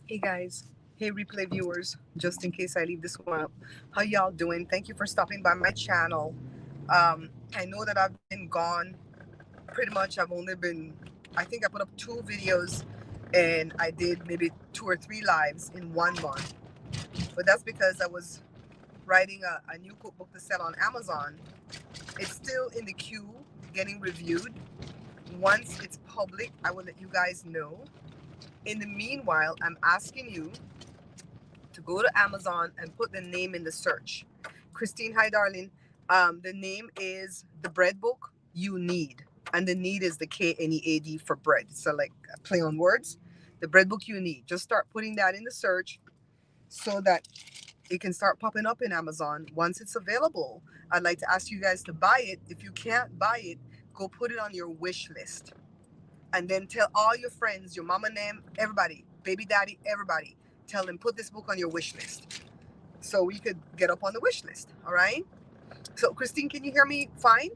Hey guys, hey replay viewers, just in case I leave this one up. How y'all doing? Thank you for stopping by my channel. I know that I've been gone pretty much. I've only been, I think I put up 2 videos and I did maybe 2 or 3 lives in 1 month. But that's because I was writing a new cookbook to sell on Amazon. It's still in the queue getting reviewed. Once it's public, I will let you guys know. In the meanwhile, I'm asking you to go to Amazon and put the name in the search. Christine, hi darling. The name is The Bread Book You Need. And the need is the KNEAD for bread. So like a play on words. The bread book you need. Just start putting that in the search so that it can start popping up in Amazon once it's available. I'd like to ask you guys to buy it. If you can't buy it, go put it on your wish list. And then tell all your friends, your mama name, everybody, baby daddy, everybody. Tell them put this book on your wish list so we could get up on the wish list. All right. So Christine, can you hear me fine?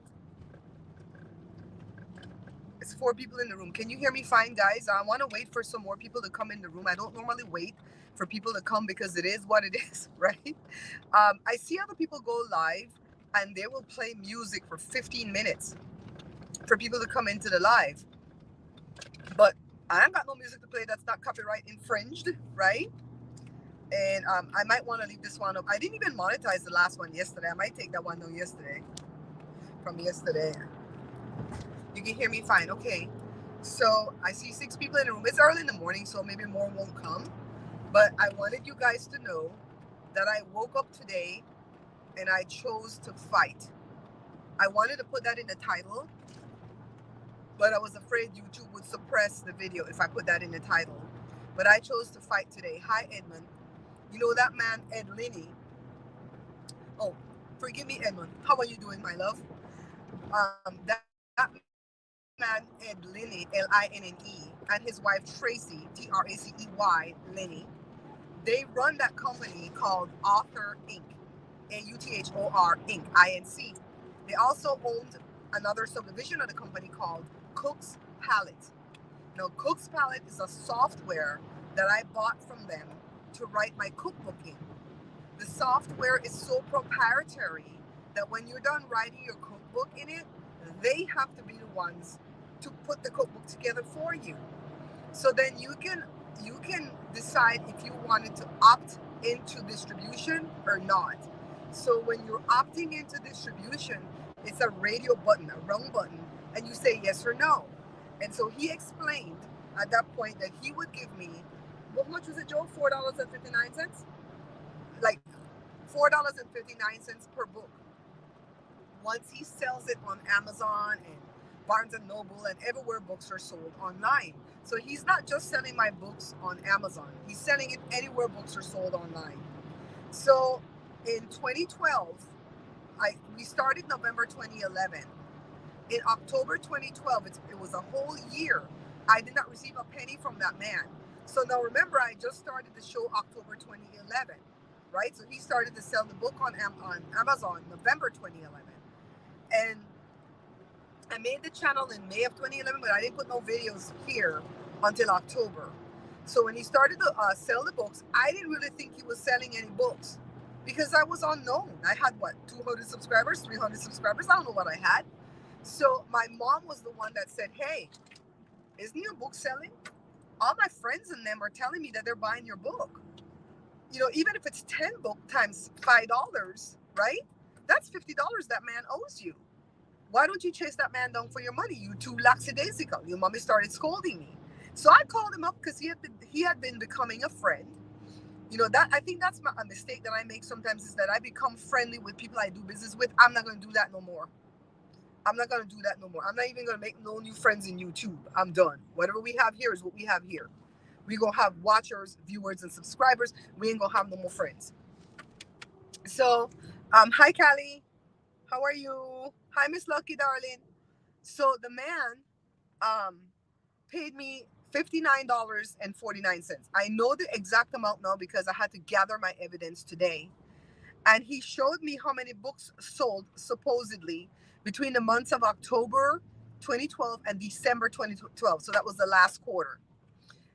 It's 4 people in the room. Can you hear me fine, guys? I want to wait for some more people to come in the room. I don't normally wait for people to come because it is what it is, right? I see other people go live and they will play music for 15 minutes for people to come into the live. But I ain't got no music to play that's not copyright infringed, right? And I might want to leave this one up. I didn't even monetize the last one yesterday. I might take that one down yesterday, from yesterday. You can hear me fine. Okay. So I see 6 people in the room. It's early in the morning, so maybe more won't come. But I wanted you guys to know that I woke up today and I chose to fight. I wanted to put that in the title, but I was afraid YouTube would suppress the video if I put that in the title. But I chose to fight today. Hi, Edmund. You know that man, Ed Linney. Oh, forgive me, Edmund. How are you doing, my love? That man, Ed Linney, Linne, and his wife Tracy, Tracey, Linney, they run that company called Author Inc. AUTHOR Inc. INC. They also owned another subdivision of the company called Cook's Palette. Now, Cook's Palette is a software that I bought from them to write my cookbook in. The software is so proprietary that when you're done writing your cookbook in it, they have to be the ones to put the cookbook together for you. So then you can decide if you wanted to opt into distribution or not. So when you're opting into distribution, it's a radio button, a round button, and you say yes or no. And so he explained at that point that he would give me, what much was it, Joe? $4.59? Like $4.59 per book. Once he sells it on Amazon and Barnes and Noble and everywhere books are sold online. So he's not just selling my books on Amazon. He's selling it anywhere books are sold online. So in 2012, we started November 2011. In October 2012, it was a whole year. I did not receive a penny from that man. So now remember, I just started the show October 2011, right? So he started to sell the book on Amazon November 2011. And I made the channel in May of 2011, but I didn't put no videos here until October. So when he started to sell the books, I didn't really think he was selling any books because I was unknown. I had what, 200 subscribers, 300 subscribers? I don't know what I had. So my mom was the one that said, "Hey, isn't your book selling? All my friends and them are telling me that they're buying your book. You know, even if it's 10 book times $5, right? That's $50 that man owes you. Why don't you chase that man down for your money? You too lackadaisical." Your mommy started scolding me. So I called him up because he had been becoming a friend. You know, that I think that's a mistake that I make sometimes, is that I become friendly with people I do business with. I'm not gonna do that no more. I'm not gonna do that no more. I'm not even gonna make no new friends in YouTube. I'm done. Whatever we have here is what we have here. We gonna have watchers, viewers, and subscribers. We ain't gonna have no more friends. So, hi Callie, how are you? Hi Miss Lucky, darling. So the man um paid me $59.49. I know the exact amount now because I had to gather my evidence today. And he showed me how many books sold supposedly between the months of October 2012 and December 2012. So that was the last quarter.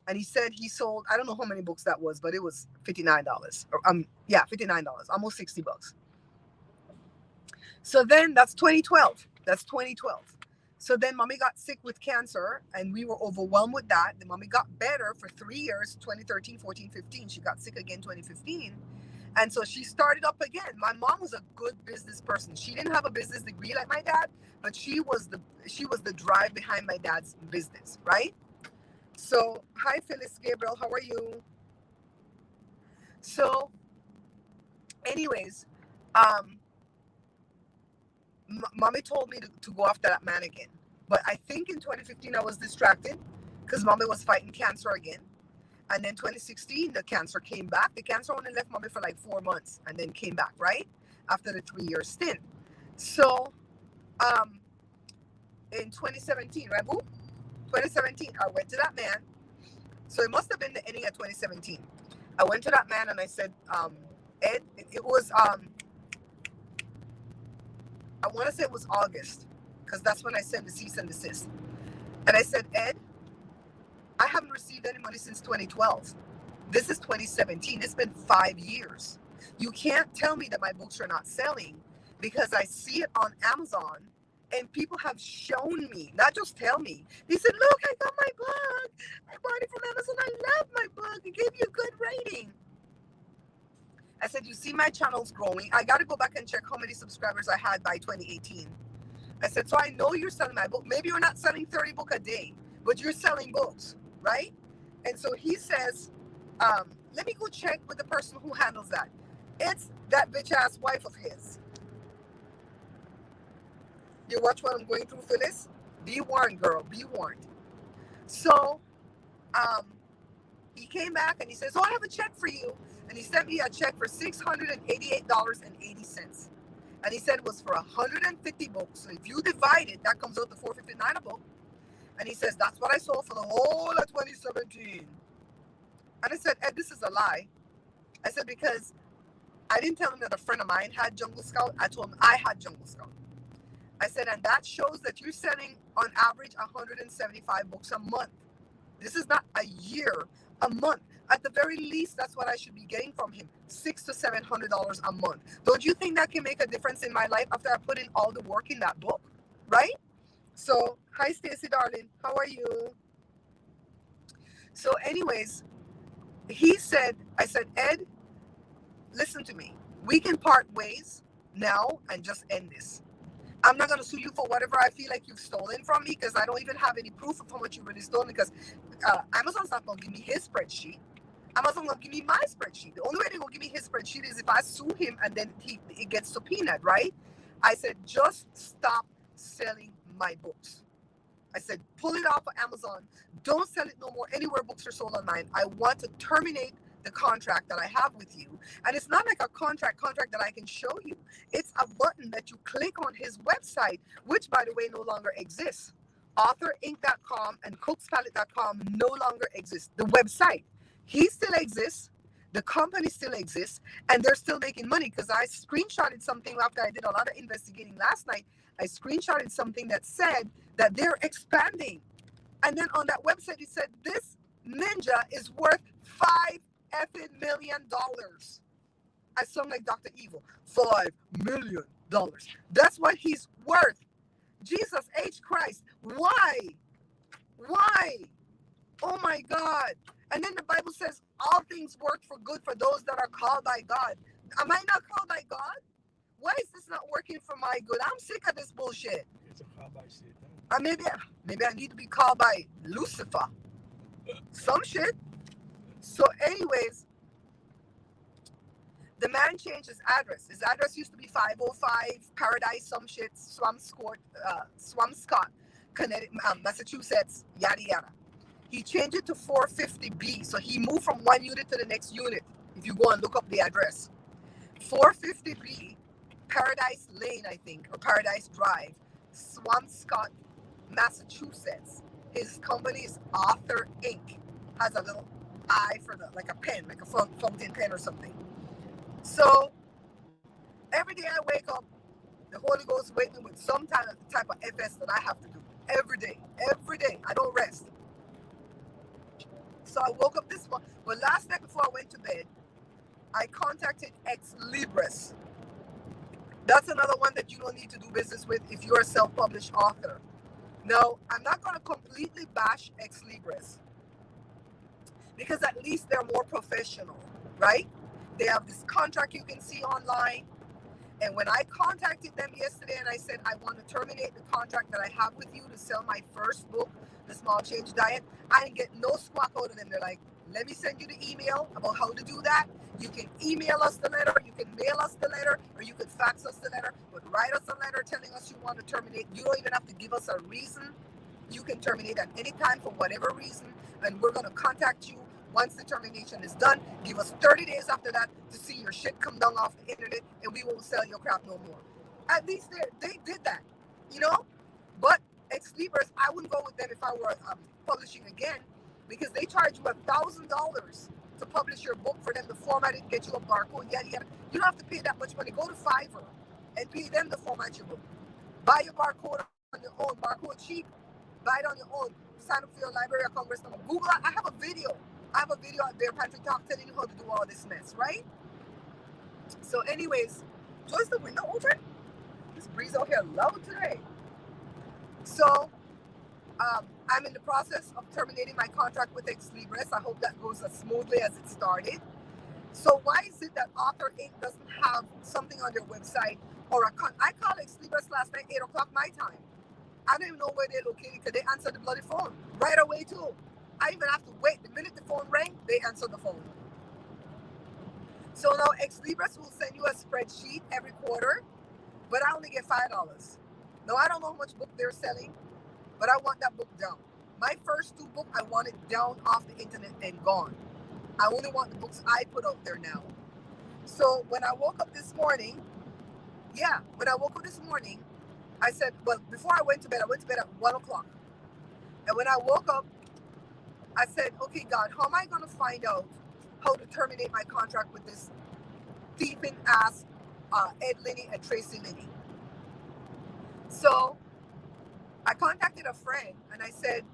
And he said he sold, I don't know how many books that was, but it was $59. Or yeah, $59, almost $60. So then that's 2012. That's 2012. So then mommy got sick with cancer and we were overwhelmed with that. Then mommy got better for 3 years, 2013, 14, 15. She got sick again 2015. And so she started up again. My mom was a good business person. She didn't have a business degree like my dad, but she was the drive behind my dad's business, right? So hi Phyllis Gabriel, how are you? So anyways, um mommy told me to go after that man again. But I think in 2015 I was distracted because mommy was fighting cancer again. And then 2016, the cancer came back. The cancer only left mommy for like 4 months and then came back, right? After the 3-year stint. So in 2017, right, boo? 2017, I went to that man. So it must have been the ending of 2017. I went to that man and I said, Ed, it was I want to say it was August, because that's when I sent the cease and desist. And I said, Ed, I haven't received any money since 2012. This is 2017. It's been 5 years. You can't tell me that my books are not selling because I see it on Amazon and people have shown me, not just tell me. They said, look, I got my book. I bought it from Amazon. I love my book. It gave you a good rating. I said, you see my channel's growing. I got to go back and check how many subscribers I had by 2018. I said, so I know you're selling my book. Maybe you're not selling 30 books a day, but you're selling books, right? And so he says, let me go check with the person who handles that. It's that bitch-ass wife of his. You watch what I'm going through, Phyllis? Be warned, girl. Be warned. So he came back and he says, oh, I have a check for you. And he sent me a check for $688.80. And he said it was for 150 books. So if you divide it, that comes out to $459 a book. And he says, that's what I sold for the whole of 2017. And I said, Ed, this is a lie. I said, because I didn't tell him that a friend of mine had Jungle Scout. I told him I had Jungle Scout. I said, and that shows that you're selling on average 175 books a month. This is not a year, a month. At the very least, that's what I should be getting from him, $600 to $700 a month. Don't you think that can make a difference in my life after I put in all the work in that book, right? So, hi, Stacy, darling. How are you? So, anyways, I said, Ed, listen to me. We can part ways now and just end this. I'm not going to sue you for whatever I feel like you've stolen from me because I don't even have any proof of how much you've really stolen because Amazon's not going to give me his spreadsheet. Amazon will give me my spreadsheet. The only way they're going to give me his spreadsheet is if I sue him and then it gets subpoenaed, right? I said, just stop selling my books. I said, pull it off of Amazon. Don't sell it no more anywhere books are sold online. I want to terminate the contract that I have with you. And it's not like a contract that I can show you. It's a button that you click on his website, which, by the way, no longer exists. AuthorInc.com and CooksPalette.com no longer exist. The website, he still exists. The company still exists. And they're still making money because I screenshotted something after I did a lot of investigating last night. I screenshotted something that said that they're expanding. And then on that website, it said, this ninja is worth $5 million. I sound like Dr. Evil. $5 million. That's what he's worth. Jesus H. Christ. Why? Oh my God. And then the Bible says all things work for good for those that are called by God. Am I not called by God? Why is this not working for my good? I'm sick of this bullshit. It's a call by Satan. Maybe I need to be called by Lucifer. Some shit. So anyways, the man changed his address. His address used to be 505 Paradise, some shit, Swampscott, Connecticut, Massachusetts, yada yada. He changed it to 450B. So he moved from one unit to the next unit. If you go and look up the address, 450B, Paradise Lane, I think, or Paradise Drive, Swampscott, Massachusetts. His company is Author Inc. Has a little eye for like a pen, like a fountain pen or something. So every day I wake up, the Holy Ghost wakes me with some type of FS that I have to do every day. I don't rest. So I woke up this morning. Well, last night before I went to bed, I contacted Ex Libris. That's another one that you don't need to do business with if you're a self-published author. Now, I'm not going to completely bash Ex Libris because at least they're more professional, right? They have this contract you can see online. And when I contacted them yesterday and I said, I want to terminate the contract that I have with you to sell my first book, The Small Change Diet, I didn't get no squawk out of them. They're like, let me send you the email about how to do that. You can email us the letter, you can mail us the letter, or you can fax us the letter, but write us a letter telling us you want to terminate. You don't even have to give us a reason. You can terminate at any time for whatever reason, and we're going to contact you once the termination is done. Give us 30 days after that to see your shit come down off the internet, and we won't sell your crap no more. At least they did that, you know? But Ex Libris, I wouldn't go with them if I were publishing again, because they charge you $1,000 to publish your book for them to format it, get you a barcode, yada yada. You don't have to pay that much money. Go to Fiverr and pay them to format your book. Buy your barcode on your own, barcode cheap. Buy it on your own. Sign up for your Library of Congress number. Google it. I have a video out there, Patrick Talk, telling you how to do all this mess, right? So anyways, Joyce, the window open? This breeze out here loud today. So I'm in the process of terminating my contract with Ex Libris. I hope that goes as smoothly as it started. So why is it that Author Inc. doesn't have something on their website or I called Ex Libris last night, 8 o'clock my time. I don't even know where they're located because they answered the bloody phone right away too. I even have to wait. The minute the phone rang, they answered the phone. So now Ex Libris will send you a spreadsheet every quarter, but I only get $5. Now I don't know how much book they're selling, but I want that book down. My first 2 books, I want it down off the internet and gone. I only want the books I put out there now. So when I woke up this morning, I said, well, before I went to bed at 1 o'clock. And when I woke up, I said, okay, God, how am I going to find out how to terminate my contract with this thieving ass Ed Linney and Tracy Linney? So I contacted a friend and I said,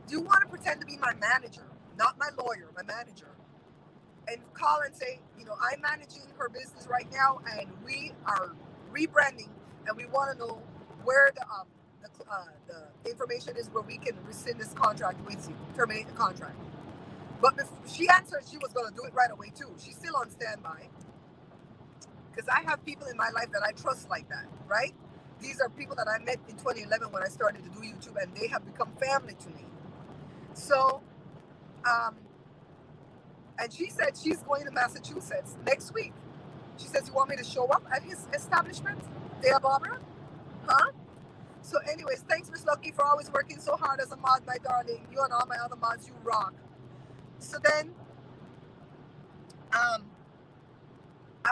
do you want to pretend to be my manager, not my lawyer, my manager? And call and say, I'm managing her business right now and we are rebranding and we want to know where the information is where we can rescind this contract with you, terminate the contract. But before she answered, she was going to do it right away too. She's still on standby because I have people in my life that I trust like that, right? These are people that I met in 2011 when I started to do YouTube, and they have become family to me. So, and she said she's going to Massachusetts next week. She says, you want me to show up at his establishment, Dea Barbara? Huh? So anyways, thanks, Miss Lucky, for always working so hard as a mod, my darling. You and all my other mods, you rock. So then, I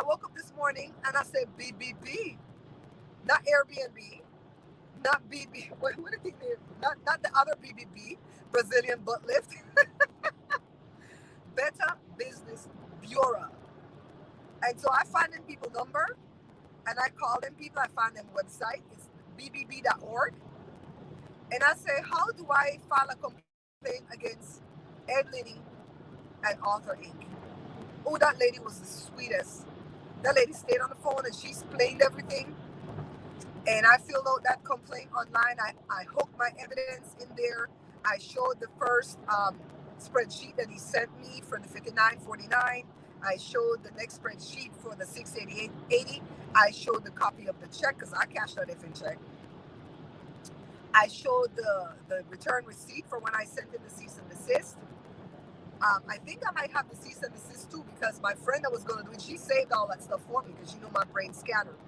woke up this morning and I said, BBB, not Airbnb, not BB, what did he name? Not the other BBB, Brazilian butt lift. Better Business Bureau. And so I find them people number and I call them people. I find them website. It's bbb.org. And I say, how do I file a complaint against Ed Linney and Author Inc.? Oh, that lady was the sweetest. That lady stayed on the phone and she explained everything. And I filled out that complaint online. I hooked my evidence in there. I showed the first spreadsheet that he sent me for the $59.49. I showed the next spreadsheet for the $688.80. I showed the copy of the check because I cashed that effing check. I showed the return receipt for when I sent in the cease and desist. I think I might have the cease and desist too because my friend that was going to do it, she saved all that stuff for me because she knew my brain scattered.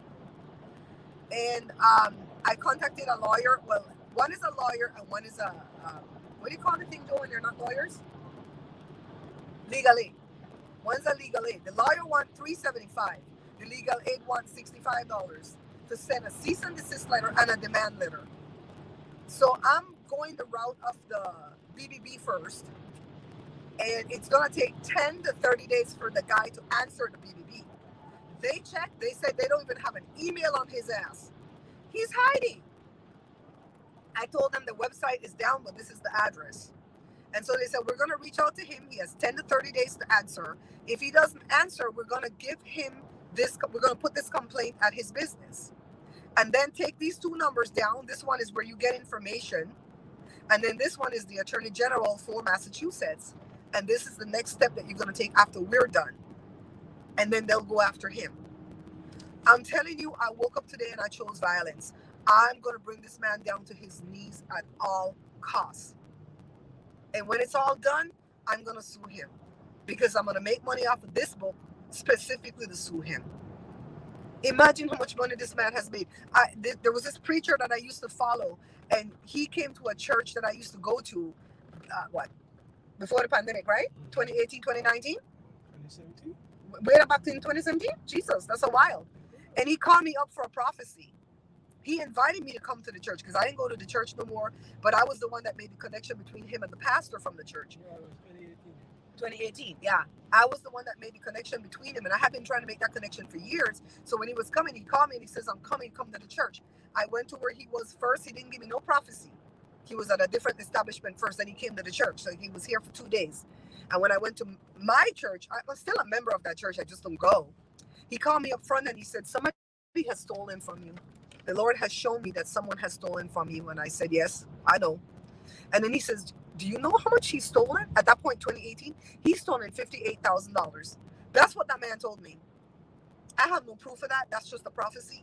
And I contacted a lawyer. Well, one is a lawyer and one is a, what do you call the thing, Joe, when they're not lawyers? Legal aid. One's a legal aid. The lawyer wants $375. The legal aid wants $65 to send a cease and desist letter and a demand letter. So I'm going the route of the BBB first. And it's going to take 10 to 30 days for the guy to answer the BBB. They checked. They said they don't even have an email on his ass. He's hiding. I told them the website is down, but this is the address. And so they said, we're going to reach out to him. He has 10 to 30 days to answer. If he doesn't answer, we're going to give him this, we're going to put this complaint at his business. And then take these two numbers down. This one is where you get information. And then this one is the Attorney General for Massachusetts. And this is the next step that you're going to take after we're done. And then they'll go after him. I'm telling you, I woke up today and I chose violence. I'm going to bring this man down to his knees at all costs. And when it's all done, I'm going to sue him. Because I'm going to make money off of this book specifically to sue him. Imagine how much money this man has made. There was this preacher that I used to follow, and he came to a church that I used to go to, before the pandemic, right? 2018, 2019? 2017? Way back in 2017? Jesus, that's a while. And he called me up for a prophecy. He invited me to come to the church because I didn't go to the church no more, but I was the one that made the connection between him and the pastor from the church. Yeah, it was 2018. 2018, yeah. I was the one that made the connection between him, and I have been trying to make that connection for years. So when he was coming, he called me and he says, I'm coming, come to the church. I went to where he was first. He didn't give me no prophecy. He was at a different establishment first, then he came to the church. So he was here for 2 days. And when I went to my church, I was still a member of that church. I just don't go. He called me up front and he said, somebody has stolen from you. The Lord has shown me that someone has stolen from you. And I said, yes, I know. And then he says, do you know how much he's stolen? At that point, 2018, he's stolen $58,000. That's what that man told me. I have no proof of that. That's just a prophecy.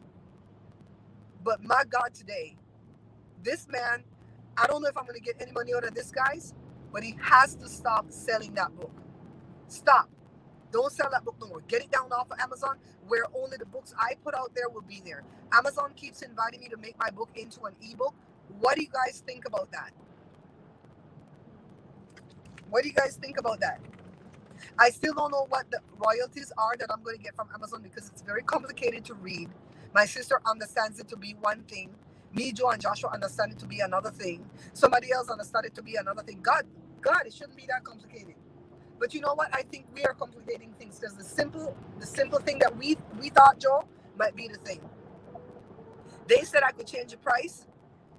But my God, today, this man, I don't know if I'm going to get any money out of this, guys, but he has to stop selling that book. Stop. Don't sell that book no more. Get it down off of Amazon, where only the books I put out there will be there. Amazon keeps inviting me to make my book into an ebook. What do you guys think about that? What do you guys think about that? I still don't know what the royalties are that I'm going to get from Amazon because it's very complicated to read. My sister understands it to be one thing. Me, Joe, and Joshua understand it to be another thing. Somebody else understands it to be another thing. God, it shouldn't be that complicated. But you know what? I think we are complicating things because the simple thing that we thought, Joe, might be the thing. They said I could change the price.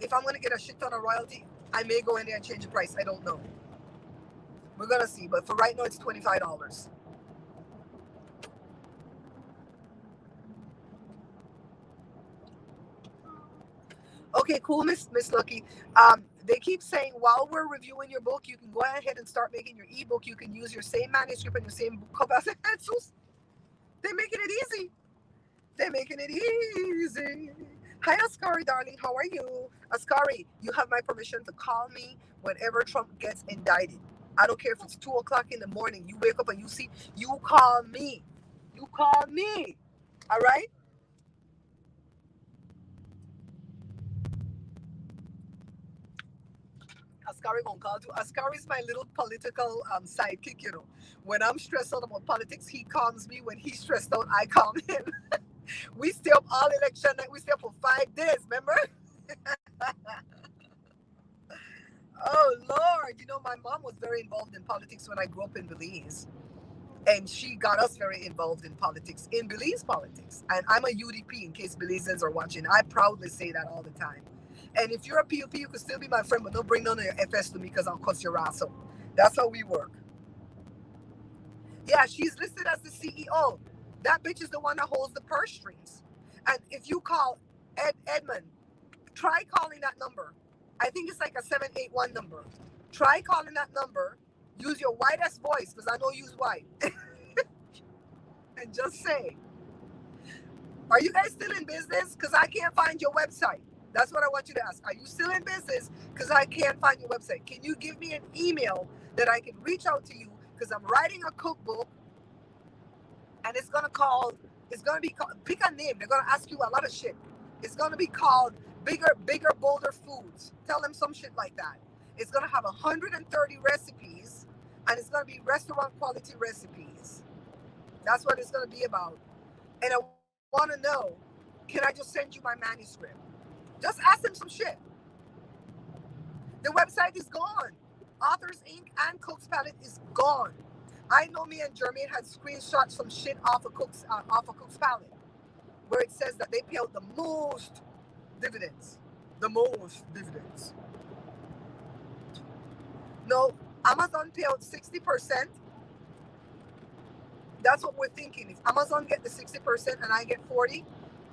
If I'm going to get a shit ton of royalty, I may go in there and change the price. I don't know. We're going to see. But for right now, it's $25. Okay, cool, Miss Lucky. They keep saying while we're reviewing your book, you can go ahead and start making your ebook. You can use your same manuscript and your same book cover as pencils. They're making it easy. They're making it easy. Hi, Ascari, darling. How are you? Ascari, you have my permission to call me whenever Trump gets indicted. I don't care if it's 2 o'clock in the morning. You wake up and you see, you call me. You call me. All right? Ascari won't call too. Ascari is my little political sidekick, you know. When I'm stressed out about politics, he calms me. When he's stressed out, I calm him. We stay up all election night. We stay up for 5 days, remember? Oh, Lord. You know, my mom was very involved in politics when I grew up in Belize. And she got us very involved in politics, in Belize politics. And I'm a UDP, in case Belizeans are watching. I proudly say that all the time. And if you're a PUP, you can still be my friend, but don't bring none of your FS to me because I'll cuss your ass out. That's how we work. Yeah, she's listed as the CEO. That bitch is the one that holds the purse strings. And if you call Edmund, try calling that number. I think it's like a 781 number. Try calling that number. Use your whitest voice, because I know you use white. And just say, are you guys still in business? Because I can't find your website. That's what I want you to ask. Are you still in business? Because I can't find your website. Can you give me an email that I can reach out to you? Because I'm writing a cookbook, and it's going to be called, pick a name. They're going to ask you a lot of shit. It's going to be called Bigger, Bolder Foods. Tell them some shit like that. It's going to have 130 recipes, and it's going to be restaurant quality recipes. That's what it's going to be about. And I want to know, can I just send you my manuscript? Just ask them some shit. The website is gone. Authors Inc. and Cook's Palette is gone. I know me and Jermaine had screenshots some shit off of Cook's Palette, where it says that they pay out the most dividends. The most dividends. No, Amazon pay out 60%. That's what we're thinking. If Amazon get the 60% and I get 40,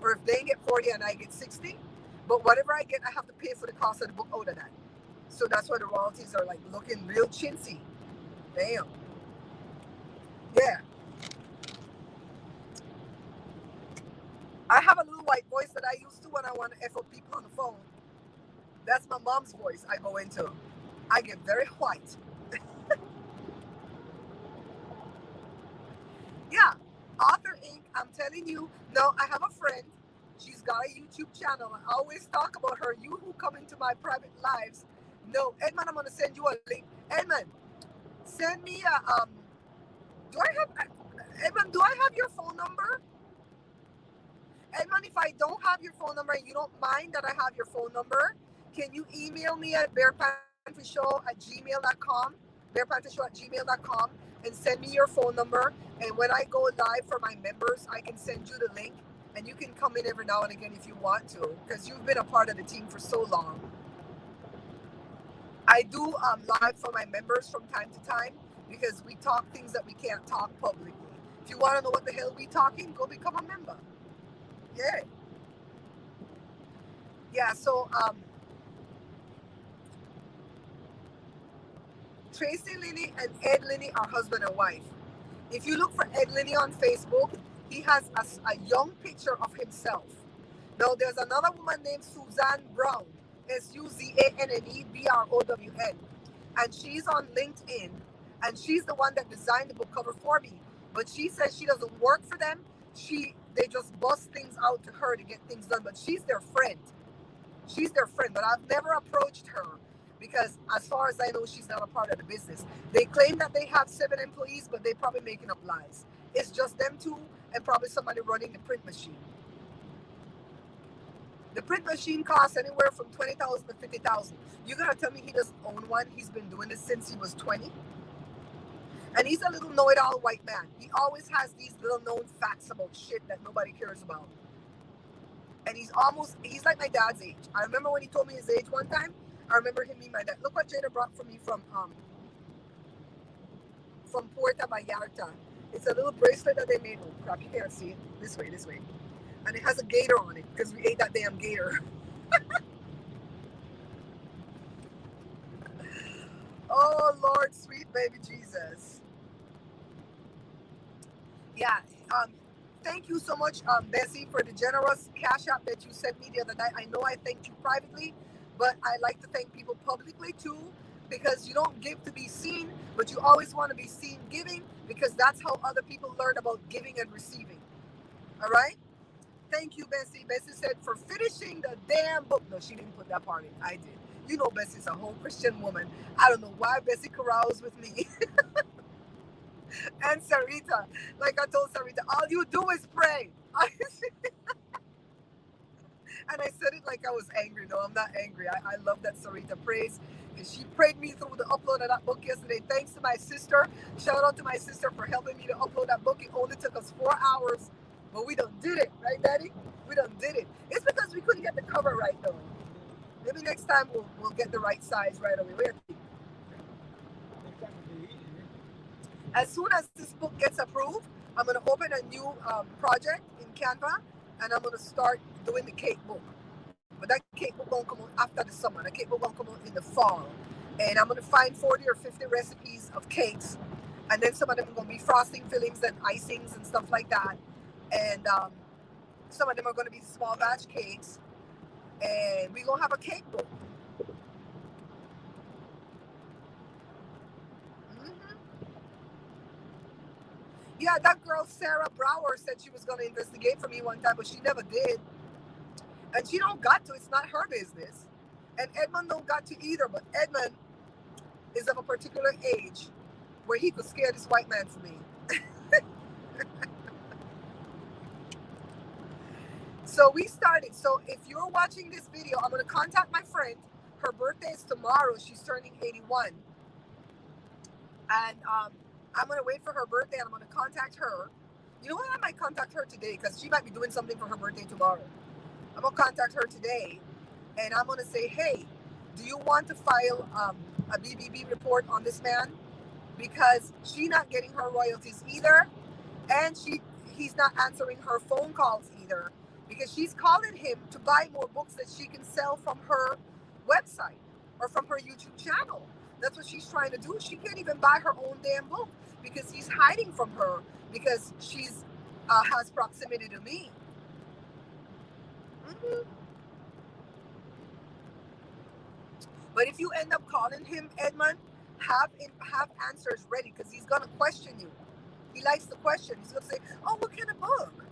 or if they get 40 and I get 60, but whatever I get, I have to pay for the cost of the book out of that. So that's why the royalties are like looking real chintzy. Damn. Yeah. I have a little white voice that I used to when I want to F up people on the phone. That's my mom's voice I go into. I get very white. Yeah. Author Inc. I'm telling you. No, I have a friend. She's got a YouTube channel. I always talk about her. You who come into my private lives. No, Edmund, I'm gonna send you a link. Edmund, send me a do I have Edmund, do I have your phone number? Edmund, if I don't have your phone number and you don't mind that I have your phone number, can you email me at bearpantyshow@gmail.com? Bearpantyshow@gmail.com and send me your phone number. And when I go live for my members, I can send you the link and you can come in every now and again if you want to, because you've been a part of the team for so long. I do live for my members from time to time because we talk things that we can't talk publicly. If you want to know what the hell we talking, go become a member. Yeah. Yeah, so Tracy Linney and Ed Linney are husband and wife. If you look for Ed Linney on Facebook, he has a young picture of himself. Now, there's another woman named Suzanne Brown, SUZANNEBROWN, and she's on LinkedIn, and she's the one that designed the book cover for me. But she says she doesn't work for them. They just bust things out to her to get things done. But she's their friend. She's their friend, but I've never approached her because, as far as I know, she's not a part of the business. They claim that they have 7 employees, but they're probably making up lies. It's just them two and probably somebody running the print machine. The print machine costs anywhere from $20,000 to $50,000. You're gonna tell me he doesn't own one? He's been doing this since he was 20, and he's a little know-it-all white man. He always has these little known facts about shit that nobody cares about. And he's like my dad's age. I remember when he told me his age one time. I remember him being my dad. Look what Jada brought for me from Puerto Vallarta. It's a little bracelet that they made. Oh crap, you can't see it. This way. And it has a gator on it because we ate that damn gator. Oh Lord, sweet baby Jesus. Yeah. Thank you so much, Bessie, for the generous cash app that you sent me the other night. I know I thanked you privately, but I like to thank people publicly too, because you don't give to be seen, but you always want to be seen giving, because that's how other people learn about giving and receiving. All right? Thank you, Bessie. Bessie said, for finishing the damn book. No, she didn't put that part in. I did. You know Bessie's a whole Christian woman. I don't know why Bessie caroused with me. And Sarita, like I told Sarita, all you do is pray. And I said it like I was angry. No, I'm not angry. I love that Sarita prays. And she prayed me through the upload of that book yesterday. Thanks to my sister. Shout out to my sister for helping me to upload that book. It only took us 4 hours, but we done did it. Right, Daddy? We done did it. It's because we couldn't get the cover right, though. Maybe next time we'll get the right size right away. As soon as this book gets approved, I'm going to open a new project in Canva, and I'm going to start doing the cake book. But that cake book won't come out after the summer. The cake book won't come out in the fall. And I'm going to find 40 or 50 recipes of cakes. And then some of them are going to be frosting fillings and icings and stuff like that. And some of them are going to be small batch cakes. And we're going to have a cake book. Yeah, that girl Sarah Brower said she was going to investigate for me one time, but she never did. And she don't got to. It's not her business. And Edmund don't got to either. But Edmund is of a particular age where he could scare this white man for me. So we started. So if you're watching this video, I'm going to contact my friend. Her birthday is tomorrow. She's turning 81. And I'm going to wait for her birthday, and I'm going to contact her. You know what? I might contact her today because she might be doing something for her birthday tomorrow. I'm going to contact her today, and I'm going to say, hey, do you want to file a BBB report on this man because she not getting her royalties either, and he's not answering her phone calls either because she's calling him to buy more books that she can sell from her website or from her YouTube channel. That's what she's trying to do. She can't even buy her own damn book because he's hiding from her because she's has proximity to me. Mhm. But if you end up calling him, Edmund, have answers ready because he's gonna question you. He likes to question. He's gonna say, "Oh, what kind of book?"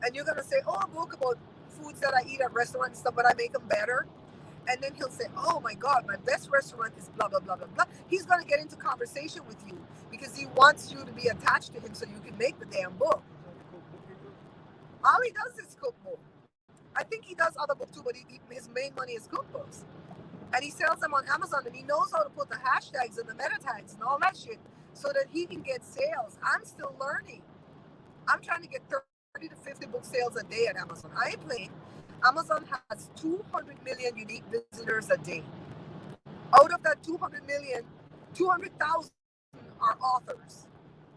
And you're gonna say, "Oh, a book about foods that I eat at restaurants and stuff, but I make them better." And then he'll say, "Oh my God, my best restaurant is blah blah blah blah blah." He's gonna get into conversation with you because he wants you to be attached to him so you can make the damn book. All he does is cookbook. I think he does other books too, but his main money is cookbooks. And he sells them on Amazon, and he knows how to put the hashtags and the meta tags and all that shit so that he can get sales. I'm still learning. I'm trying to get 30 to 50 book sales a day at Amazon. I ain't playing. Amazon has 200 million unique visitors a day. Out of that 200 million, 200,000 are authors.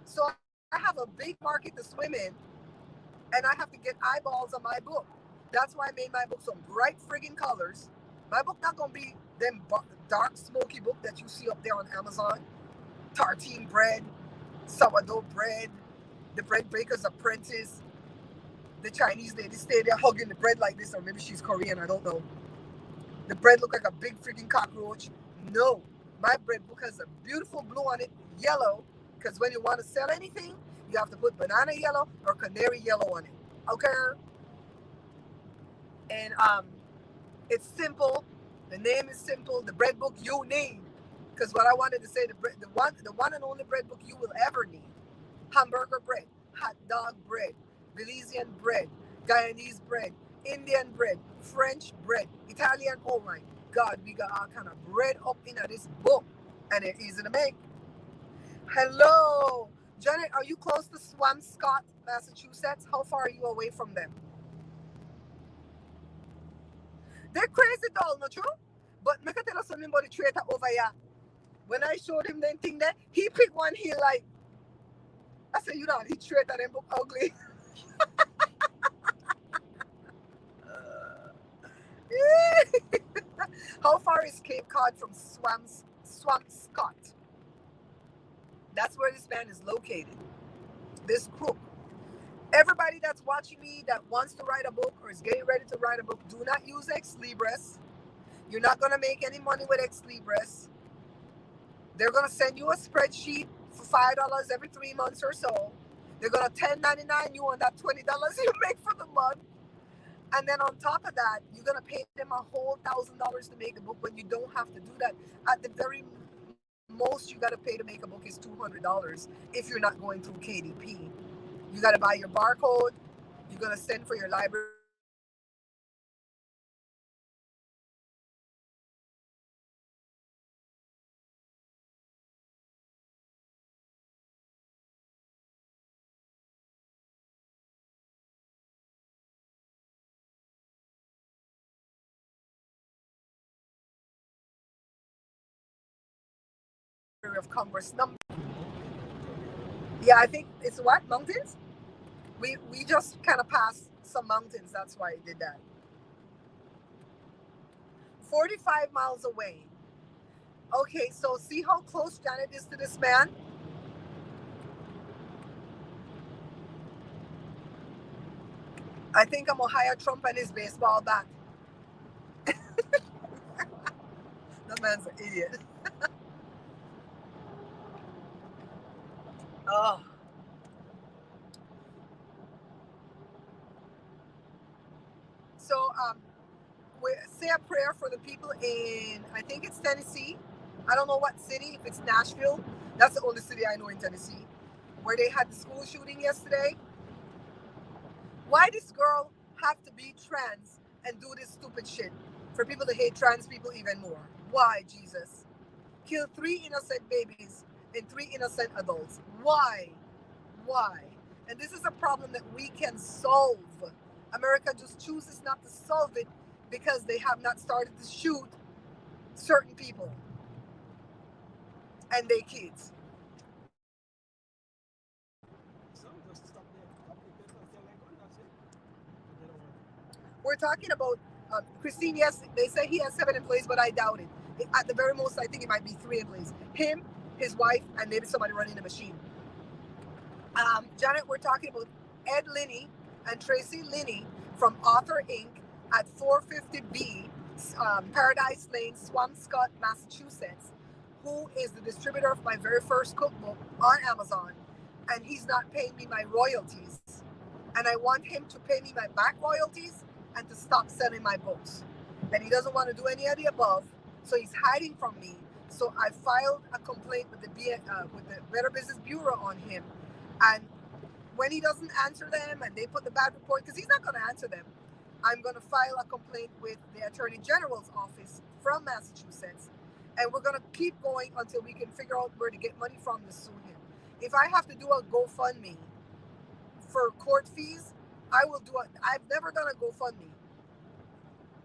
So I have a big market to swim in, and I have to get eyeballs on my book. That's why I made my book some bright friggin' colors. My book not gonna be them dark smoky book that you see up there on Amazon. Tartine bread, sourdough bread, the bread baker's apprentice. The Chinese lady stay there hugging the bread like this, or maybe she's Korean, I don't know. The bread look like a big freaking cockroach. No, my bread book has a beautiful blue on it, yellow, because when you want to sell anything, you have to put banana yellow or canary yellow on it. Okay? And it's simple. The name is simple. The bread book you need. Because what I wanted to say, the one and only bread book you will ever need. Hamburger bread, hot dog bread, Belizean bread, Guyanese bread, Indian bread, French bread, Italian. Oh my God, we got all kind of bread up in this book, and it's easy to make. Hello, Janet. Are you close to Swampscott, Massachusetts? How far are you away from them? They're crazy, doll, not true? But me can tell you something about the traitor over here. When I showed him them thing there, he picked one he like. I said, you know, he traitor them book ugly. How far is Cape Cod from Swampscott? That's where this man is located. This crook. Everybody that's watching me that wants to write a book or is getting ready to write a book, do not use Ex Libris. You're not going to make any money with Ex Libris. They're going to send you a spreadsheet for $5 every 3 months or so. They're going to 1099 you on that $20 you make for the month. And then on top of that, you're going to pay them a whole $1,000 to make the book when you don't have to do that. At the very most you got to pay to make a book is $200 if you're not going through KDP. You got to buy your barcode. You're going to send for your library of Congress number. Yeah, I think it's what? Mountains? We just kind of passed some mountains. That's why I did that. 45 miles away. Okay, so see how close Janet is to this man? I think I'm gonna hire Trump and his baseball bat. That man's an idiot. Oh. So we say a prayer for the people in, I think it's Tennessee. I don't know what city. If it's Nashville, that's the only city I know in Tennessee, where they had the school shooting yesterday. Why this girl have to be trans and do this stupid shit for people to hate trans people even more? Why, Jesus? Kill 3 innocent babies and 3 innocent adults. Why? Why? And this is a problem that we can solve. America just chooses not to solve it because they have not started to shoot certain people. and their kids. Some just stop there. Stop the business. They're like, oh, that's it. But they don't want it. We're talking about Christine. Yes, they say he has 7 employees, but I doubt it. At the very most, I think it might be 3 employees. Him, his wife, and maybe somebody running the machine. Janet, we're talking about Ed Linney and Tracy Linney from Author Inc. at 450B Paradise Lane, Swampscott, Massachusetts, who is the distributor of my very first cookbook on Amazon, and he's not paying me my royalties. And I want him to pay me my back royalties and to stop selling my books. And he doesn't want to do any of the above, so he's hiding from me. So I filed a complaint with the Better Business Bureau on him, and when he doesn't answer them and they put the bad report, because he's not going to answer them, I'm going to file a complaint with the Attorney General's office from Massachusetts. And we're going to keep going until we can figure out where to get money from to sue him. If I have to do a GoFundMe for court fees, I will do it. I've never done a GoFundMe,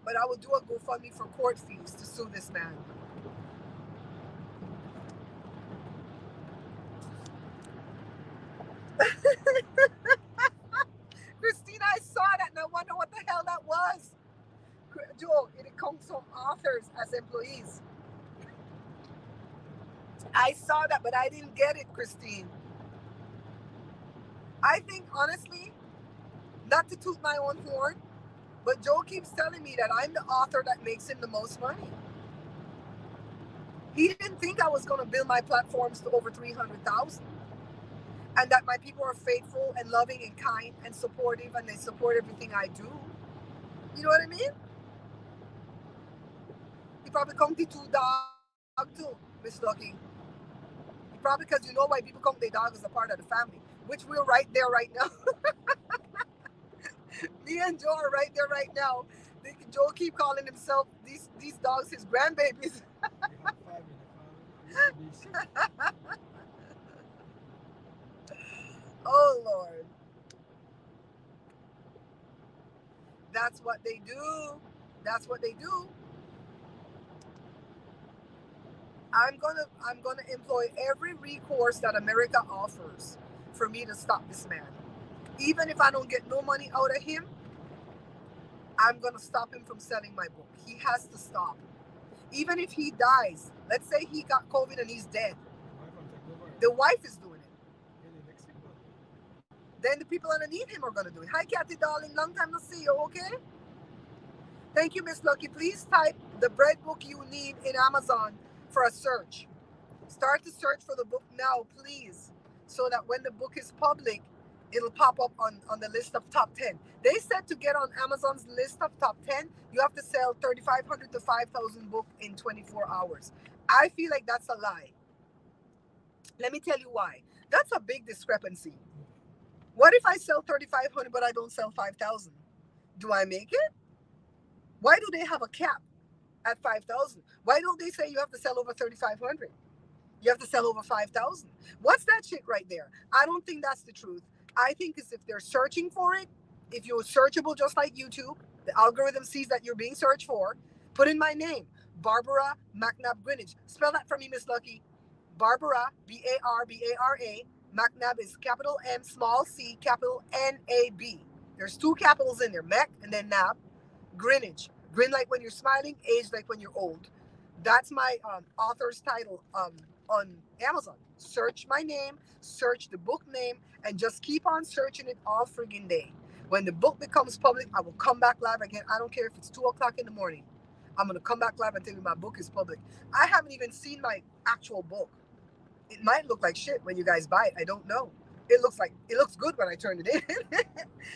but I will do a GoFundMe for court fees to sue this man. Christina, I saw that and I wonder what the hell that was. Joe, it comes from authors as employees. I saw that, but I didn't get it, Christine. I think, honestly, not to toot my own horn, but Joe keeps telling me that I'm the author that makes him the most money. He didn't think I was going to build my platforms to over 300,000, and that my people are faithful and loving and kind and supportive, and they support everything I do. You know what I mean? He probably count the 2 dog too, Miss Lucky. Probably because you know why people count their dog as a part of the family, which we're right there right now. Me and Joe are right there right now. Joe keep calling himself these dogs his grandbabies. They have five in the family. I'm used to this. Oh Lord, that's what they do. That's what they do. I'm gonna employ every recourse that America offers for me to stop this man. Even if I don't get no money out of him, I'm gonna stop him from selling my book. He has to stop. Even if he dies, let's say he got COVID and he's dead, The wife will take over. the wife is doing it. Yeah, the next people. Then the people underneath him are gonna do it. Hi, Kathy, darling. Long time no see you. Okay. Thank you, Miss Lucky. Please type the bread book you need in Amazon for a search. Start to search for the book now, please, so that when the book is public, it'll pop up on the list of top 10. They said to get on Amazon's list of top 10, you have to sell 3,500 to 5,000 books in 24 hours. I feel like that's a lie. Let me tell you why. That's a big discrepancy. What if I sell 3,500 but I don't sell 5,000? Do I make it? Why do they have a cap at 5,000? Why don't they say you have to sell over 3,500? You have to sell over 5,000. What's that shit right there? I don't think that's the truth. I think it's if they're searching for it, if you're searchable just like YouTube, the algorithm sees that you're being searched for, put in my name, Barbara McNabb Greenwich. Spell that for me, Miss Lucky. Barbara, Barbara. McNabb is capital M, small c, capital N-A-B. There's 2 capitals in there, Mac and then Nab. Greenwich. Grin like when you're smiling, age like when you're old. That's my author's title on Amazon. Search my name, search the book name, and just keep on searching it all friggin' day. When the book becomes public, I will come back live again. I don't care if it's 2 o'clock in the morning. I'm going to come back live and tell you my book is public. I haven't even seen my actual book. It might look like shit when you guys buy it. I don't know. It looks good when I turn it in.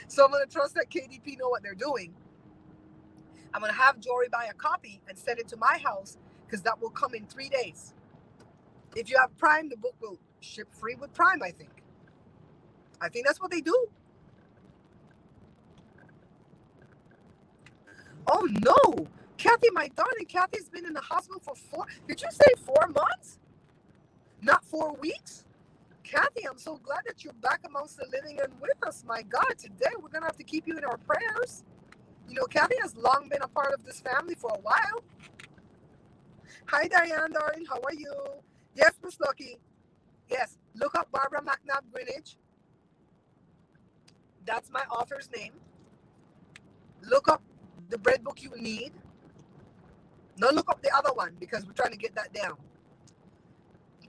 So I'm going to trust that KDP know what they're doing. I'm going to have Jory buy a copy and send it to my house because that will come in 3 days. If you have Prime, the book will ship free with Prime, I think. I think that's what they do. Oh no! Kathy, my darling, Kathy's been in the hospital for did you say 4 months? Not 4 weeks? Kathy, I'm so glad that you're back amongst the living and with us. My God, today we're going to have to keep you in our prayers. You know, Kathy has long been a part of this family for a while. Hi, Diane, darling. How are you? Yes, Miss Lucky. Yes, look up Barbara McNabb Greenwich. That's my author's name. Look up the bread book you need. Don't look up the other one because we're trying to get that down.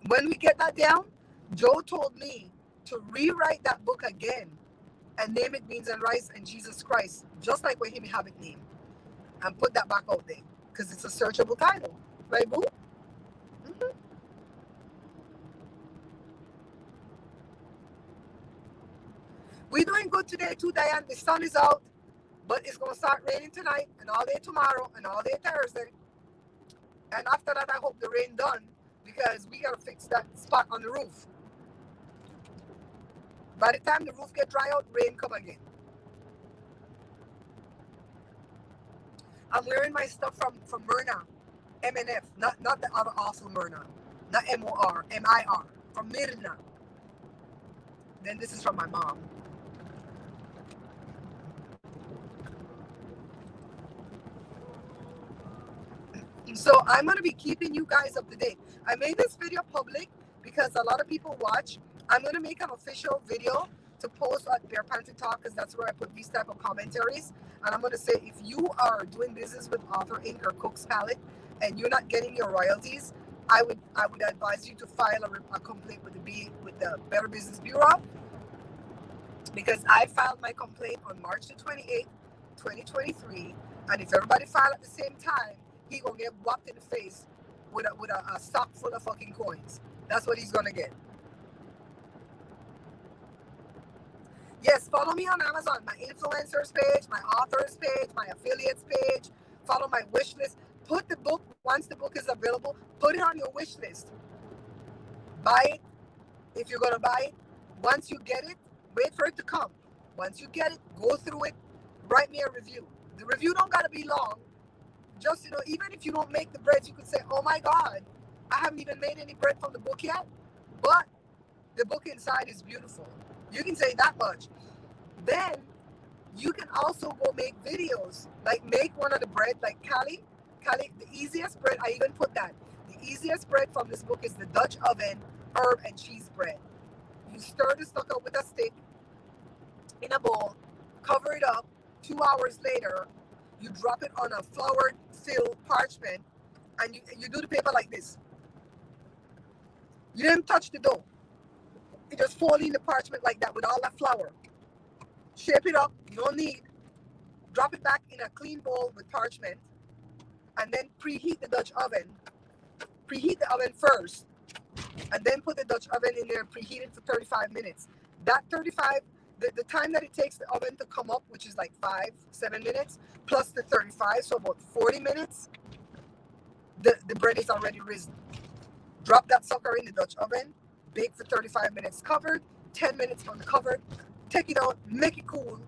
When we get that down, Joe told me to rewrite that book again and name it Beans and Rice and Jesus Christ, just like where he have it named, and put that back out there because it's a searchable title, right, boo? Mhm. We're doing good today too, Diane. The sun is out, but it's gonna start raining tonight and all day tomorrow and all day Thursday. And after that, I hope the rain done because we gotta fix that spot on the roof. By the time the roof get dry out, rain come again. I'm wearing my stuff from Myrna, MNF, not the other awful Myrna, not MOR, MIR, from Myrna. Then this is from my mom. So I'm gonna be keeping you guys up to date. I made this video public because a lot of people watch. I'm gonna make an official video to post at Bear Pantry Talk because that's where I put these type of commentaries. And I'm gonna say if you are doing business with Author Inc. or Cook's Palette and you're not getting your royalties, I would advise you to file a complaint with the Better Business Bureau because I filed my complaint on March the 28th, 2023. And if everybody filed at the same time, he gonna get whopped in the face with a sock full of fucking coins. That's what he's gonna get. Yes, follow me on Amazon, my influencers page, my authors page, my affiliates page. Follow my wish list. Put the book, once the book is available, put it on your wish list. Buy it if you're gonna buy it. Once you get it, wait for it to come. Once you get it, go through it, write me a review. The review don't gotta be long. Just, even if you don't make the breads, you could say, oh my God, I haven't even made any bread from the book yet, but the book inside is beautiful. You can say that much. Then you can also go make videos, like make one of the bread, like Cali, the easiest bread, I even put that. The easiest bread from this book is the Dutch oven herb and cheese bread. You stir the stuff up with a stick in a bowl, cover it up. 2 hours later, you drop it on a flour filled parchment and you do the paper like this. You didn't touch the dough. You just fold in the parchment like that with all that flour. Shape it up, no need. Drop it back in a clean bowl with parchment and then preheat the Dutch oven. Preheat the oven first and then put the Dutch oven in there and preheat it for 35 minutes. That 35, the time that it takes the oven to come up, which is like 5-7 minutes, plus the 35, so about 40 minutes, the bread is already risen. Drop that sucker in the Dutch oven, bake for 35 minutes covered, 10 minutes uncovered, take it out, make it cool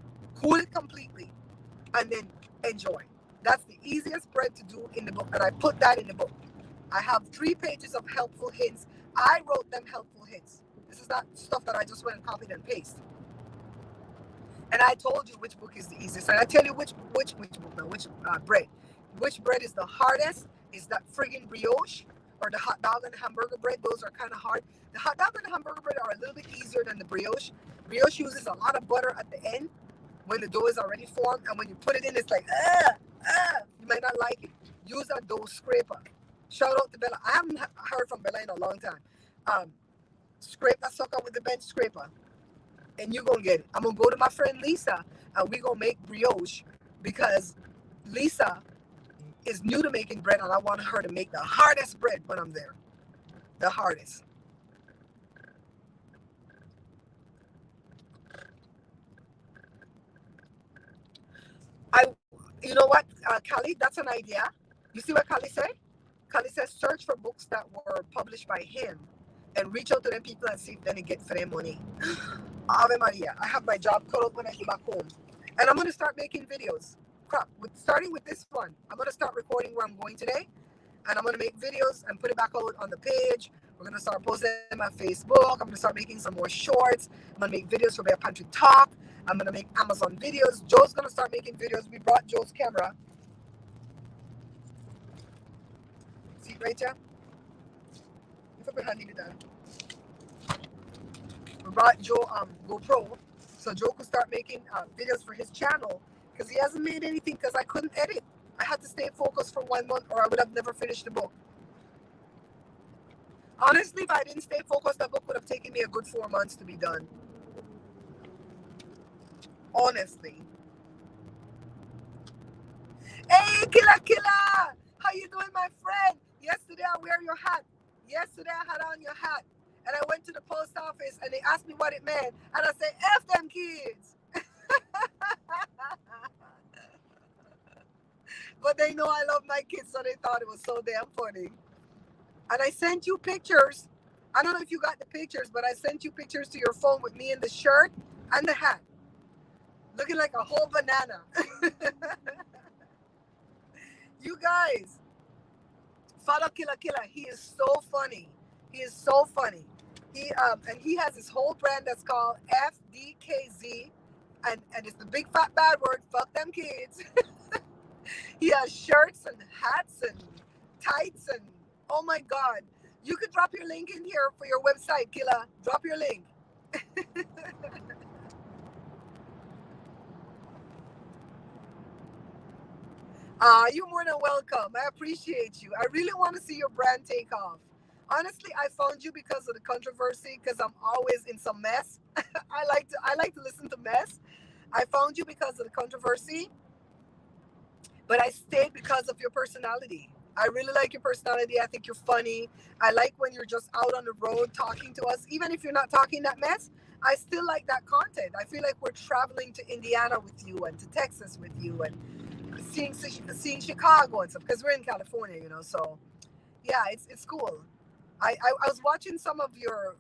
it completely, and then enjoy. That's the easiest bread to do in the book, and I put that in the book. I have 3 pages of helpful hints. I wrote them helpful hints. This is not stuff that I just went and copied and pasted. And I told you which book is the easiest. And I tell you which bread. Which bread is the hardest is that friggin' brioche or the hot dog and the hamburger bread. Those are kind of hard. The hot dog and the hamburger bread are a little bit easier than the brioche. Brioche uses a lot of butter at the end when the dough is already formed. And when you put it in, it's like, you might not like it. Use a dough scraper. Shout out to Bella. I haven't heard from Bella in a long time. Scrape that sucker with the bench scraper. And you're gonna get it. I'm gonna go to my friend Lisa and we're gonna make brioche because Lisa is new to making bread and I want her to make the hardest bread when I'm there. The hardest. You know what, Kali, that's an idea. You see what Kali said? Kali says search for books that were published by him and reach out to them people and see if they get for their money. Ave Maria, I have my job cut out when I get back home. And I'm going to start making videos. Starting with this one, I'm going to start recording where I'm going today. And I'm going to make videos and put it back out on the page. We're going to start posting them on Facebook. I'm going to start making some more shorts. I'm going to make videos for Bear Pantry Talk. I'm going to make Amazon videos. Joe's going to start making videos. We brought Joe's camera. See it right there? if I put honey done. We brought Joe GoPro, so Joe could start making videos for his channel because he hasn't made anything because I couldn't edit. I had to stay focused for 1 month or I would have never finished the book. Honestly, if I didn't stay focused, that book would have taken me a good 4 months to be done. Honestly. Hey, Killa! How you doing, my friend? Yesterday I wear your hat. Yesterday I had on your hat. And I went to the post office and they asked me what it meant. And I said, F them kids. But they know I love my kids, so they thought it was so damn funny. And I sent you pictures. I don't know if you got the pictures, but I sent you pictures to your phone with me in the shirt and the hat. Looking like a whole banana. You guys, follow Killa. He is so funny. He is so funny. And he has his whole brand that's called FDKZ. And it's the big fat bad word, fuck them kids. He has shirts and hats and tights and oh my god. You could drop your link in here for your website, Killa. Drop your link. You're more than welcome. I appreciate you. I really want to see your brand take off. Honestly, I found you because of the controversy, because I'm always in some mess. I like to listen to mess. I found you because of the controversy, but I stayed because of your personality. I really like your personality. I think you're funny. I like when you're just out on the road talking to us. Even if you're not talking that mess, I still like that content. I feel like we're traveling to Indiana with you and to Texas with you and seeing Chicago and stuff because we're in California, So yeah, it's cool. I was watching some of your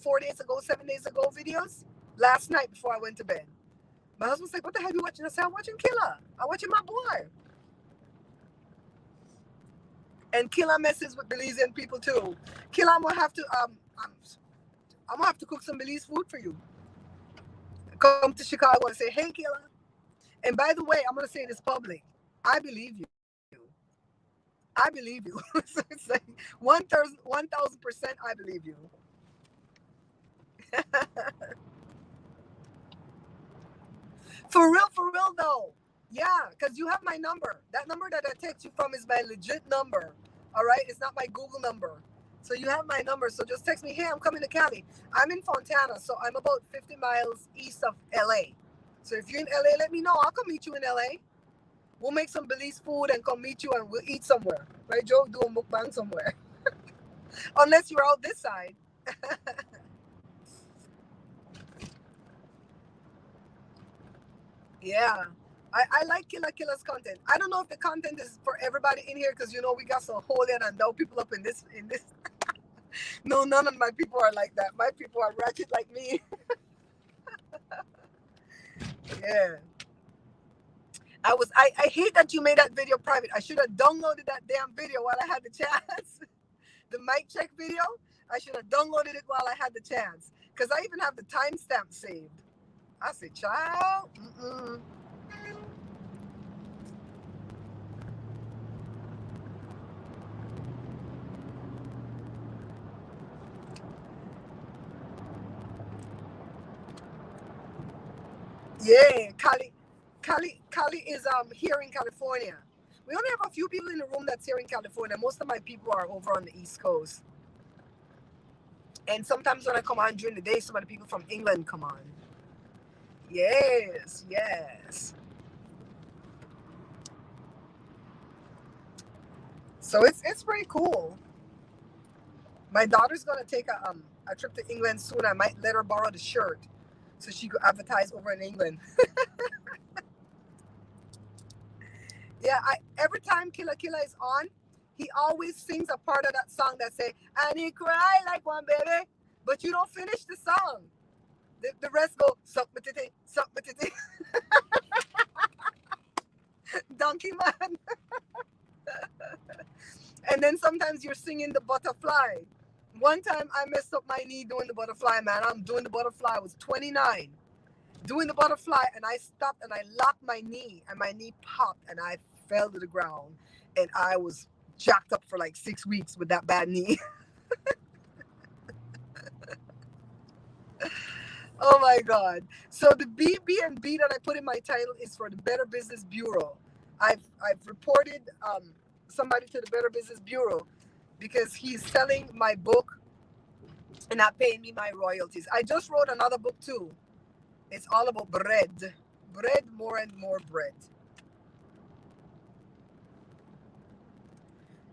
4 days ago, 7 days ago videos last night before I went to bed. My husband's like, "What the hell are you watching?" I said, "I'm watching Killa. I'm watching my boy." And Killa messes with Belizean people too. Killa, I'm gonna have to cook some Belize food for you. Come to Chicago and say, "Hey, Killa." And by the way, I'm gonna say this public. I believe you. I believe you. So it's like 1,000%. I believe you. For real though. Yeah, because you have my number. That number that I text you from is my legit number. All right, it's not my Google number. So you have my number. So just text me, "Hey, I'm coming to Cali." I'm in Fontana, so I'm about 50 miles east of LA. So if you're in LA, let me know. I'll come meet you in LA. We'll make some Belize food and come meet you and we'll eat somewhere. Right, Joe? Do a mukbang somewhere. Unless you're out this side. Yeah. I like Killa's content. I don't know if the content is for everybody in here because we got some holy and no people up in this. No, none of my people are like that. My people are ratchet like me. Yeah. I hate that you made that video private. I should have downloaded that damn video while I had the chance. The mic check video, I should have downloaded it while I had the chance. Because I even have the timestamp saved. I said, child. Yeah, Cali is here in California. We only have a few people in the room that's here in California. Most of my people are over on the East Coast. And sometimes when I come on during the day, some of the people from England come on. Yes. So it's pretty cool. My daughter's gonna take a trip to England soon. I might let her borrow the shirt so she could advertise over in England. Yeah, every time Killa is on, he always sings a part of that song that say, "And he cry like one baby," but you don't finish the song. The rest go, "Suck my titty, suck my titty." Donkey man. And then sometimes you're singing the butterfly. One time I messed up my knee doing the butterfly, man. I'm doing the butterfly. I was 29. Doing the butterfly, and I stopped and I locked my knee, and my knee popped, and I fell to the ground, and I was jacked up for like 6 weeks with that bad knee. Oh my God. So the BB&B that I put in my title is for the Better Business Bureau. I've reported somebody to the Better Business Bureau because he's selling my book and not paying me my royalties. I just wrote another book too. It's all about bread. Bread, more and more bread.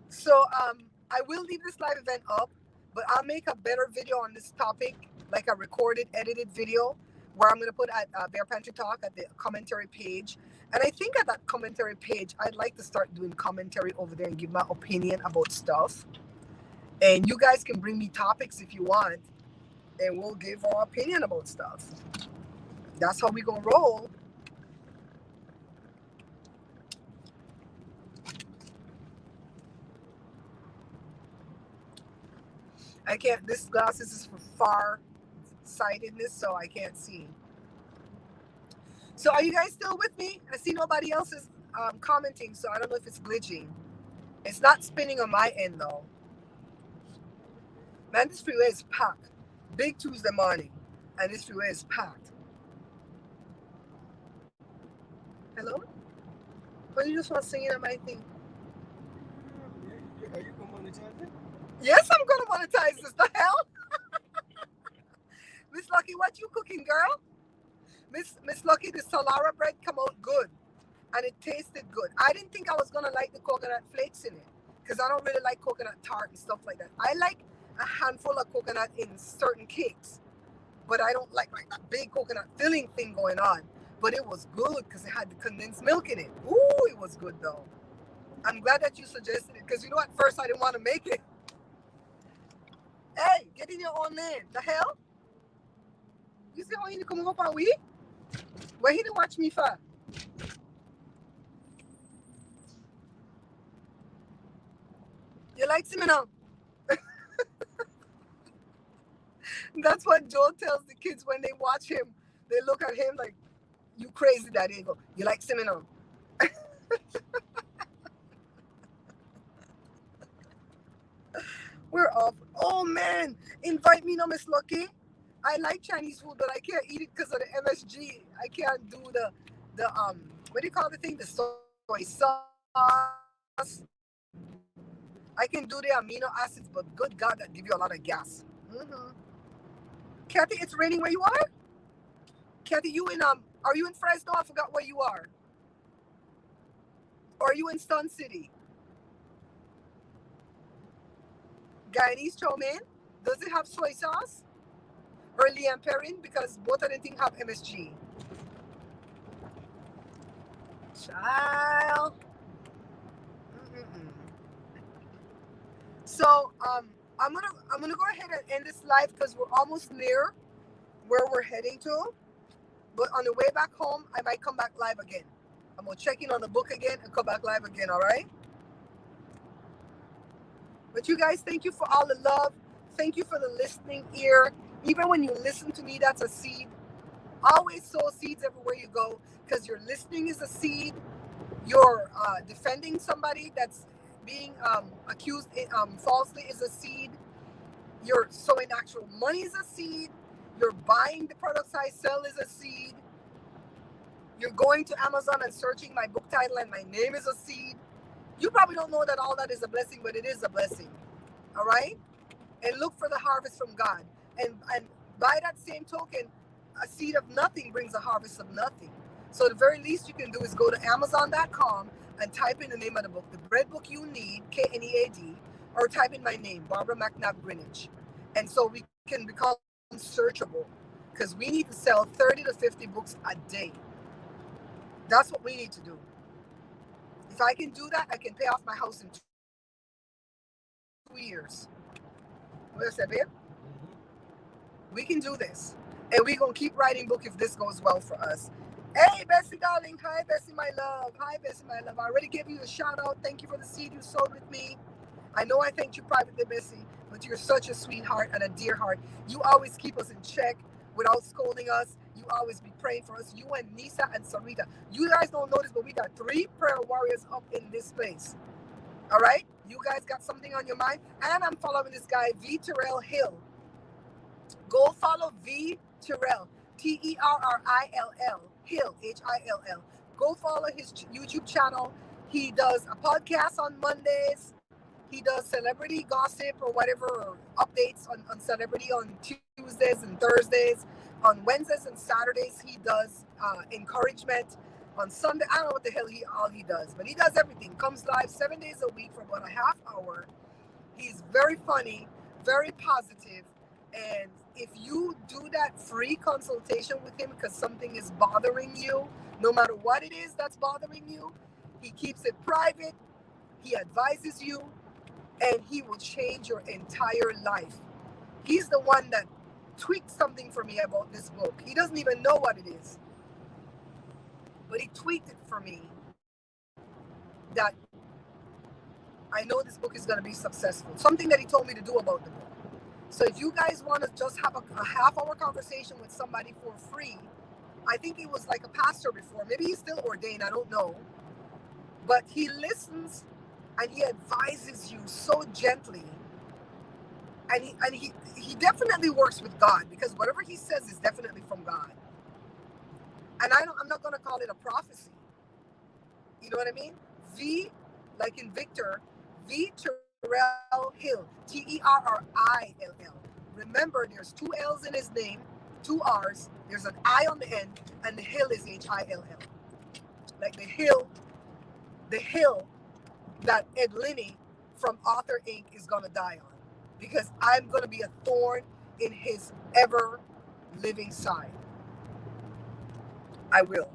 So I will leave this live event up, but I'll make a better video on this topic, like a recorded, edited video, where I'm going to put at Bear Pantry Talk at the commentary page. And I think at that commentary page, I'd like to start doing commentary over there and give my opinion about stuff. And you guys can bring me topics if you want, and we'll give our opinion about stuff. That's how we gonna roll. I can't, this glasses is for far sightedness, so I can't see. So are you guys still with me? I see nobody else is commenting, so I don't know if it's glitching. It's not spinning on my end though. Man, this freeway is packed. Big Tuesday morning, and this freeway is packed. Hello? Well, you just want to sing it on my thing. Are you going to monetize it? Yes, I'm gonna monetize this. The hell? Miss Lucky, what you cooking, girl? Miss Lucky, the Solara bread come out good, and it tasted good. I didn't think I was gonna like the coconut flakes in it, because I don't really like coconut tart and stuff like that. I like a handful of coconut in certain cakes, but I don't like that big coconut filling thing going on. But it was good because it had the condensed milk in it. Ooh, it was good though. I'm glad that you suggested it, because you know at first I didn't want to make it. Hey, get in your own lane. The hell? You see how you come up on we? Where he didn't watch me for? You like him now? That's what Joel tells the kids when they watch him. They look at him like, you crazy, daddy. They go, you like him now? We're off. Oh man, invite me now, Miss Lucky. I like Chinese food, but I can't eat it because of the MSG. I can't do the what do you call the thing? The soy sauce. I can do the amino acids, but good God, that give you a lot of gas. Kathy, it's raining where you are? Kathy, you in are you in Fresno? I forgot where you are. Or are you in Sun City? Guyanese chow mein? Does it have soy sauce? Or liamperin? Because both of them things have MSG. Child. So I'm gonna go ahead and end this live because we're almost near where we're heading to. But on the way back home, I might come back live again. I'm gonna check in on the book again and come back live again. All right. But you guys, thank you for all the love. Thank you for the listening ear. Even when you listen to me, that's a seed. Always sow seeds everywhere you go, because your listening is a seed. You're defending somebody that's being accused falsely is a seed. You're sowing actual money is a seed. You're buying the products I sell is a seed. You're going to Amazon and searching my book title and my name is a seed. You probably don't know that all that is a blessing, but it is a blessing. All right? And look for the harvest from God. And by that same token, a seed of nothing brings a harvest of nothing. So the very least you can do is go to Amazon.com and type in the name of the book, the bread book you need, KNEAD, or type in my name, Barbara McNabb Greenwich. And so we can become searchable, because we need to sell 30 to 50 books a day. That's what we need to do. If I can do that, I can pay off my house in 2 years. What is that, babe? We can do this. And we're going to keep writing book if this goes well for us. Hey, Bessie, darling. Hi, Bessie, my love. Hi, Bessie, my love. I already gave you a shout out. Thank you for the seed you sowed with me. I know I thanked you privately, Bessie, but you're such a sweetheart and a dear heart. You always keep us in check without scolding us. You always be praying for us. You and Nisa and Sarita. You guys don't know this, but we got 3 prayer warriors up in this place. All right? You guys got something on your mind? And I'm following this guy, V. Terrell Hill. Go follow V. Terrell, Terrill, Hill, Hill. Go follow his YouTube channel. He does a podcast on Mondays. He does celebrity gossip or whatever, or updates on celebrity on Tuesdays and Thursdays. On Wednesdays and Saturdays, he does encouragement. On Sunday, I don't know what the hell he does, but he does everything. Comes live 7 days a week for about a half hour. He's very funny, very positive, and if you do that free consultation with him because something is bothering you, no matter what it is that's bothering you, he keeps it private, he advises you, and he will change your entire life. He's the one that tweaked something for me about this book. He doesn't even know what it is, but he tweaked it for me that I know this book is going to be successful. Something that he told me to do about the book. So if you guys want to just have a half-hour conversation with somebody for free, I think he was like a pastor before. Maybe he's still ordained. I don't know. But he listens and he advises you so gently. And he definitely works with God, because whatever he says is definitely from God. And I'm not going to call it a prophecy. You know what I mean? V, like in Victor, V. Terrell Hill, Terrill. Remember, there's two L's in his name, two R's. There's an I on the end, and the hill is Hill. Like the hill that Ed Linney from Author Inc. is gonna die on, because I'm gonna be a thorn in his ever living side. I will.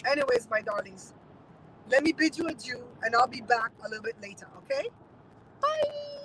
Anyways, my darlings, let me bid you adieu, and I'll be back a little bit later. Okay? Bye.